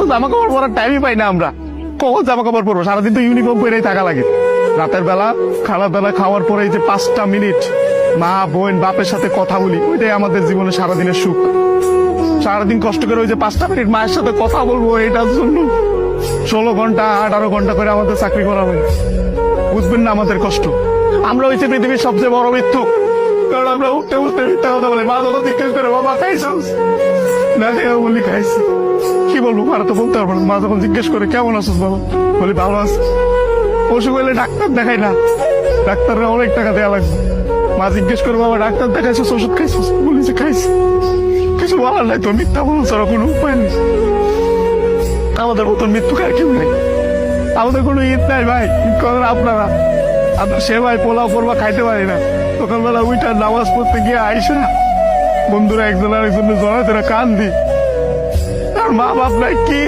তো জামা কাপড় পরার টাইমই পাই না আমরা। কখন জামা কাপড় পরবো? সারাদিন তো ইউনিফর্ম পরেই থাকা লাগে। রাতের বেলা খাওয়া খাওয়ার পরে এই যে 5টা মিনিট মা বোন বাপের সাথে কথা বলি, ওইটাই আমাদের জীবনে সারাদিনের সুখ। সারাদিন কষ্ট করে ওই যে 5টা মিনিট মায়ের সাথে কথা বলবো, এটার জন্য 16 ঘন্টা 18 ঘন্টা করে আমাদের চাকরি করা হয়। বুঝবেন না আমাদের কষ্ট। আমরা হয়েছে পৃথিবীর সবচেয়ে বড় মৃত্যু, কারণ আমরা উঠতে উঠতে মিথ্যা কথা বলি। মা যখন জিজ্ঞেস করে বাবা খাইছ না, বলি খাইছি। কি বলবো, মারা তো বলতে পারবো না। মা যখন জিজ্ঞেস করে কেমন আছিস বাবা, বলি ভালো আছি। অসুখ হইলে ডাক্তার দেখাই না, ডাক্তাররা অনেক টাকা দেওয়া লাগবে। মা জিজ্ঞেস করে বাবা ডাক্তার দেখাইছিস, ওষুধ খাইছিস, বলি যে খাইছি। কিছু বলার নাই, তোর মিথ্যা বলো ছাড়া কোনো উপায় নেই। আমাদের মতন মৃত্যু কার কেউ নেই। আমাদের কোনো ঈদ নাই ভাই, ঈদ করেন আপনারা। আমরা সে ভাই পোলাও করবা খাইতে পারি না। সকালবেলা উইটা নামাজ পড়তে গিয়ে আইসা বন্ধুরা একজন আরেকজনের জড়াতে কান দি, আর মা বাপ নাই কি